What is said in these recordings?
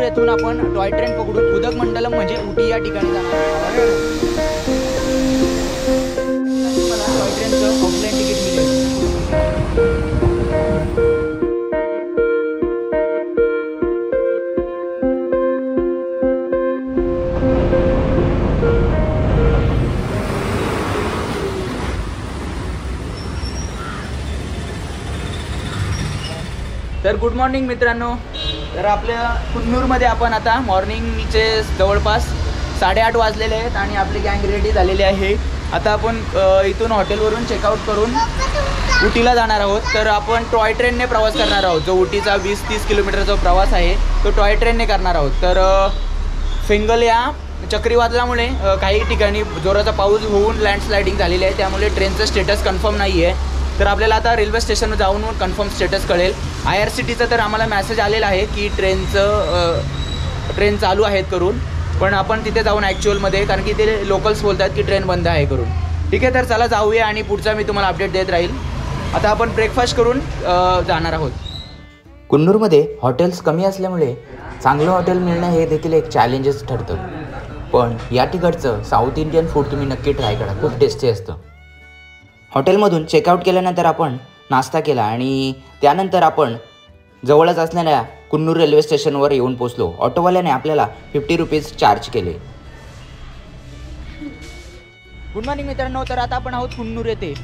येथून आपण toy train पकडून उदगमंडलम म्हणजे उटी या ठिकाणी जाणार आहोत. मला टॉय ट्रेनचं ऑफलाईन तिकीट मिळेल. तर गुड मॉर्निंग मित्रांनो. तर आपल्या कुन्नूरमध्ये आपण आता मॉर्निंगचे जवळपास 8:30 वाजलेले आहेत आणि आपली गँग रेडी झालेली आहे. आता आपण इथून हॉटेलवरून चेकआउट करून उटीला जाणार आहोत. तर आपण टॉय ट्रेनने प्रवास करणार आहोत. जो उटीचा 20-30 किलोमीटरचा प्रवास आहे तो टॉय ट्रेनने करणार आहोत. तर फिंगल या चक्रीवादळामुळे काही ठिकाणी जोराचा पाऊस होऊन लँडस्लायडिंग झालेली आहे, त्यामुळे ट्रेनचं स्टेटस कन्फर्म नाही आहे. तर आपल्याला आता रेल्वे स्टेशनवर जाऊन कन्फर्म स्टेटस कळेल. IRCTचा तर आम्हाला मेसेज आलेला आहे की ट्रेन चालू आहेत करून, पण आपण तिथे जाऊन ॲक्च्युअलमध्ये, कारण की ते लोकल्स बोलतात की ट्रेन बंद आहे करून. ठीक आहे, तर चला जाऊया आणि पुढचा मी तुम्हाला अपडेट देत राहील. आता आपण ब्रेकफास्ट करून जाणार आहोत. कुन्नूरमध्ये हॉटेल्स कमी असल्यामुळे चांगलं हॉटेल मिळणं हे देखील एक चॅलेंजच ठरतं. पण या ठिकाणचं साऊथ इंडियन फूड तुम्ही नक्की ट्राय करा, खूप टेस्टी असतं. हॉटेलमधून चेकआउट केल्यानंतर आपण नाश्ता केला आणि त्यानंतर आपण जवळच असलेल्या कुन्नूर रेल्वे स्टेशनवर येऊन पोचलो. ऑटोवाल्याने आपल्याला 50 रुपीज चार्ज केले. गुड मॉर्निंग मित्रांनो. तर आता आपण आहोत कुन्नूर येथे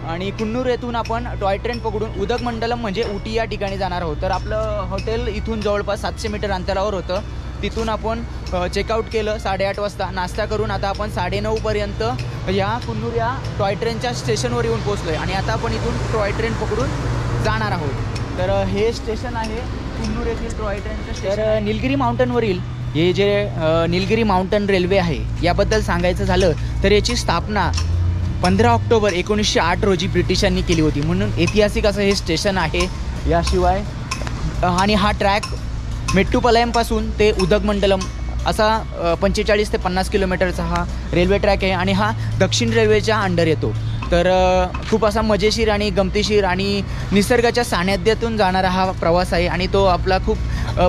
आणि कुन्नूर येथून आपण टॉय ट्रेन पकडून उदगमंडलम म्हणजे उटी या ठिकाणी जाणार आहोत. तर आपलं हॉटेल इथून जवळपास 700 मीटर अंतरावर होतं. तिथून आपण चेकआउट केलं 8:30 वाजता. नाश्ता करून आता आपण 9:30पर्यंत या कुन्नूर या टॉय ट्रेनच्या स्टेशनवर येऊन पोचलो आहे आणि आता आपण इथून टॉय ट्रेन पकडून जाणार आहोत. तर हे स्टेशन आहे कुन्नूर येथील टॉय ट्रेनचं स्टेशन. तर निलगिरी माउंटनवरील हे जे निलगिरी माउंटन रेल्वे आहे याबद्दल सांगायचं झालं तर याची स्थापना 15 ऑक्टोबर 1908 रोजी ब्रिटिशांनी केली होती, म्हणून ऐतिहासिक असं हे स्टेशन आहे. याशिवाय आणि हा ट्रॅक मेट्टुपालयमपासून ते उदगमंडलम असा 45 ते 50 किलोमीटरचा हा रेल्वे ट्रॅक आहे आणि हा दक्षिण रेल्वेच्या अंडर येतो. तर खूप असा मजेशीर आणि गमतीशीर आणि निसर्गाच्या सान्निध्यातून जाणारा हा प्रवास आहे आणि तो आपला खूप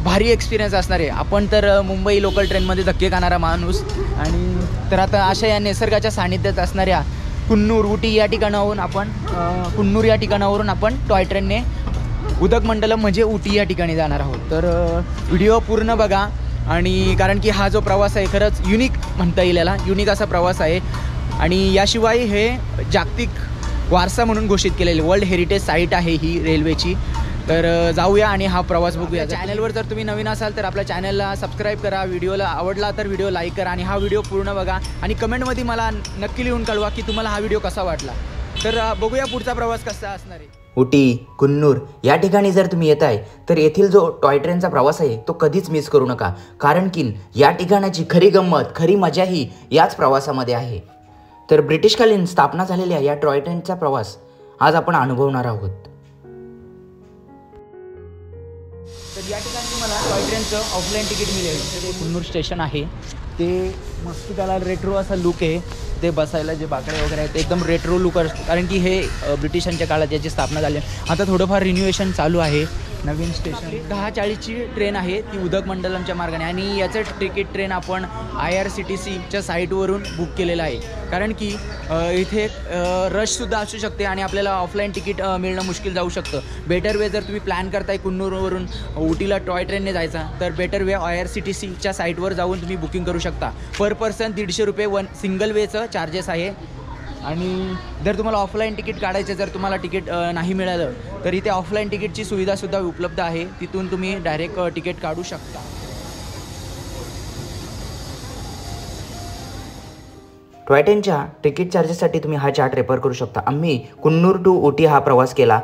भारी एक्सपिरियन्स असणार आहे. आपण तर मुंबई लोकल ट्रेनमध्ये धक्के खाणारा माणूस आणि तर आता अशा या निसर्गाच्या सान्निध्यात असणाऱ्या कुन्नूर उटी या ठिकाणावरून आपण टॉय ट्रेनने उदगमंडलम म्हणजे उटी या ठिकाणी जाणार आहोत. तर व्हिडिओ पूर्ण बघा आणि कारण की हा जो प्रवास आहे खरंच युनिक म्हणता येईल, याला युनिक असा प्रवास आहे आणि याशिवाय हे जागतिक वारसा म्हणून घोषित केलेले वर्ल्ड हेरिटेज साईट आहे ही रेल्वेची. तर जाऊया आणि हा प्रवास बघूया. चॅनलवर जर तुम्ही नवीन असाल तर आपल्या चॅनलला सबस्क्राईब करा. व्हिडिओला आवडला तर व्हिडिओ लाईक करा आणि हा व्हिडिओ पूर्ण बघा आणि कमेंटमध्ये मला नक्की लिहून कळवा की तुम्हाला हा व्हिडिओ कसा वाटला. तर बघूया पुढचा प्रवास कसा असणार आहे. उटी, कुन्नूर या ठिकाणी जर तुम्ही येत आहे तर येथील जो टॉय ट्रेनचा प्रवास आहे तो कधीच मिस करू नका, कारण की या ठिकाणाची खरी गंमत, खरी मजा ही याच प्रवासामध्ये आहे. तर ब्रिटिशकालीन स्थापना झालेल्या या टॉय ट्रेनचा प्रवास आज आपण अनुभवणार आहोत. तर या ठिकाणी मला टॉय ट्रेनचं ऑफलाईन तिकीट मिळेल. ते कुन्नूर स्टेशन आहे, ते मस्त त्याला रेट्रो असा लुक आहे. ते बसायला जे बाकडे वगैरे आहेत ते एकदम रेट्रो लुक असतं, कारण की हे ब्रिटिशांच्या काळात याची स्थापना झाली. आता थोडंफार रिन्युएशन चालू आहे. नवीन स्टेशन 10:40ची ट्रेन आहे ती उदगमंडलमच्या मार्गाने आणि याचं तिकीट ट्रेन आपण IRCTCच्या साईटवरून बुक केलेलं आहे, कारण की इथे रशसुद्धा असू शकते आणि आपल्याला ऑफलाईन तिकीट मिळणं मुश्किल जाऊ शकतं. बेटर वे जर तुम्ही प्लॅन करताय कुन्नूरवरून उटीला टॉय ट्रेनने जायचा तर बेटर वे IRCTCच्या साईटवर जाऊन तुम्ही बुकिंग करू शकता. पर पर्सन 150 रुपये सिंगल वेचं चार्जेस आहे आणि जर तुम्हाला ऑफलाईन तिकीट काढायचं, जर तुम्हाला तिकीट नाही मिळालं तर इथे ऑफलाईन तिकीटची सुविधासुद्धा उपलब्ध आहे. तिथून तुम्ही डायरेक्ट तिकीट काढू शकता. टॉय ट्रेनच्या तिकीट चार्जेससाठी तुम्ही हा चार्ट रेफर करू शकता. आम्ही कुन्नूर टू उटी हा प्रवास केला.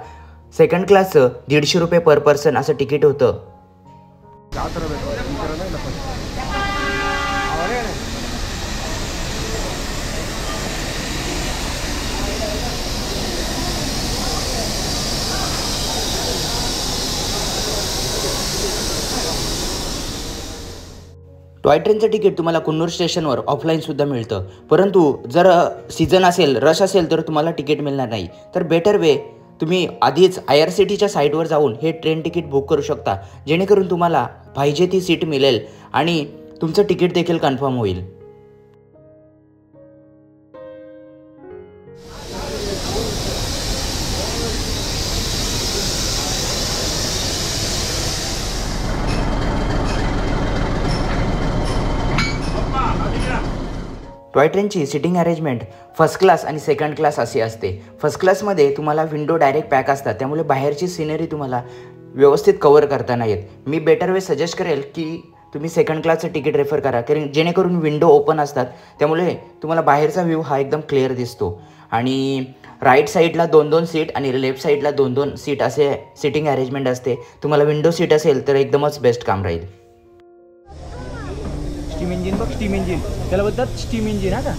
सेकंड क्लासचं 150 रुपये पर पर्सन असं तिकीट होतं. टॉय ट्रेनचं तिकीट तुम्हाला कुन्नूर स्टेशनवर ऑफलाईनसुद्धा मिळतं, परंतु जर सीझन असेल, रश असेल तर तुम्हाला तिकीट मिळणार नाही. तर बेटर वे तुम्ही आधीच IRCTCच्या साईटवर जाऊन हे ट्रेन तिकीट बुक करू शकता, जेणेकरून तुम्हाला पाहिजे ती सीट मिळेल आणि तुमचं तिकीट देखील कन्फर्म होईल. टॉय ट्रेनची सिटिंग अरेंजमेंट फर्स्ट क्लास आणि सेकंड क्लास अशी असते. फर्स्ट क्लासमध्ये तुम्हाला विंडो डायरेक्ट पॅक असतात, त्यामुळे बाहेरची सिनरी तुम्हाला व्यवस्थित कवर करता नाही येत. मी बेटर वे सजेस्ट करेल की तुम्ही सेकंड क्लासचं तिकीट रेफर करा, कारण जेणेकरून विंडो ओपन असतात, त्यामुळे तुम्हाला बाहेरचा व्ह्यू हा एकदम क्लिअर दिसतो. आणि राईट साईडला 2-2 सीट आणि लेफ्ट साईडला 2-2 सीट असे सिटिंग अरेंजमेंट असते. तुम्हाला विंडो सीट असेल तर एकदमच बेस्ट काम राहील. स्टीम इंजिन बघ, स्टीम इंजिन त्याला बोलतात स्टीम इंजिन. आता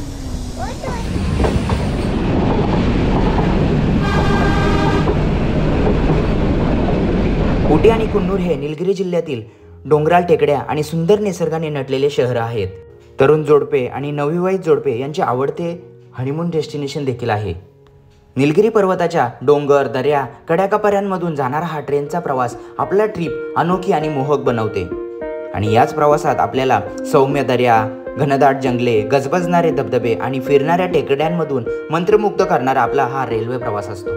उटी आणि कुन्नूर हे निलगिरी जिल्ह्यातील डोंगराळ टेकड्या आणि सुंदर निसर्गाने नटलेले शहर आहेत. तरुण जोडपे आणि नवविवाहित जोडपे यांचे आवडते हनीमून डेस्टिनेशन देखील आहे. निलगिरी पर्वताच्या डोंगर, दऱ्या, कड्याकापर्यांमधून जाणारा हा ट्रेनचा प्रवास आपला ट्रिप अनोखी आणि मोहक बनवते. आणि याच प्रवासात आपल्याला सौम्य दऱ्या, घनदाट जंगले, गजबजणारे धबधबे आणि फिरणाऱ्या टेकड्यांमधून मंत्रमुग्ध करणारा आपला हा रेल्वे प्रवास असतो.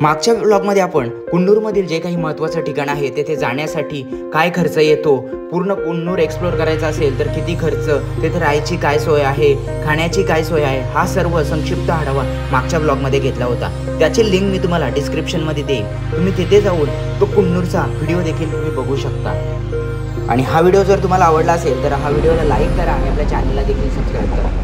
मागच्या ब्लॉगमध्ये आपण कुन्नूरमधील जे काही महत्त्वाचं ठिकाण आहे तेथे जाण्यासाठी काय खर्च येतो, पूर्ण कुन्नूर एक्सप्लोअर करायचा असेल तर किती खर्च, तेथे राहायची काय सोय आहे, खाण्याची काय सोय आहे, हा सर्व संक्षिप्त आढावा मागच्या ब्लॉगमध्ये घेतला होता. त्याची लिंक मी तुम्हाला डिस्क्रिप्शनमध्ये देईन. तुम्ही तिथे जाऊन तो कुन्नूरचा व्हिडिओ देखील तुम्ही बघू शकता. आणि हा व्हिडिओ जर तुम्हाला आवडला असेल तर हा व्हिडिओला लाईक करा आणि आपल्या चॅनलला देखील सबस्क्राईब करा.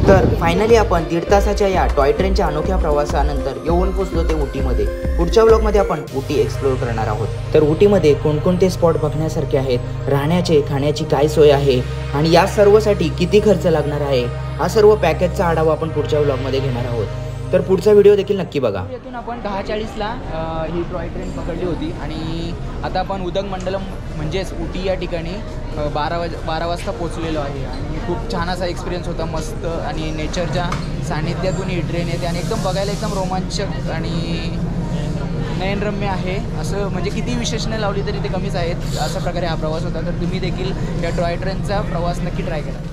तर फायनली आपण 1.5 तासाच्या या टॉय ट्रेनच्या अनोख्या प्रवासानंतर येऊन पोचलो ते उटीमध्ये. पुढच्या व्लॉगमध्ये आपण उटी एक्सप्लोअर करणार आहोत. तर उटीमध्ये कोणकोणते स्पॉट बघण्यासारखे आहेत, राहण्याचे खाण्याची काय सोय आहे आणि या सर्वसाठी किती खर्च लागणार आहे, हा सर्व पॅकेजचा आढावा आपण पुढच्या व्लॉगमध्ये घेणार आहोत. तर पुढचा व्हिडिओ देखील नक्की बघा. येथून आपण 10:40ला ही टॉय ट्रेन पकडली होती आणि आता आपण उदगमंडलम म्हणजेच उटी या ठिकाणी 12 वाजता पोचलेलो आहे. आणि खूप छान असा एक्सपिरियन्स होता, मस्त आणि नेचरच्या सानिध्यातून ही ट्रेन येते आणि एकदम बघायला एकदम रोमांचक आणि नयनरम्य आहे. असं म्हणजे किती विशेषणं लावली तरी ते कमीच आहेत. अशा प्रकारे हा प्रवास होता. तर तुम्ही देखील या टॉय ट्रेनचा प्रवास नक्की ट्राय करा.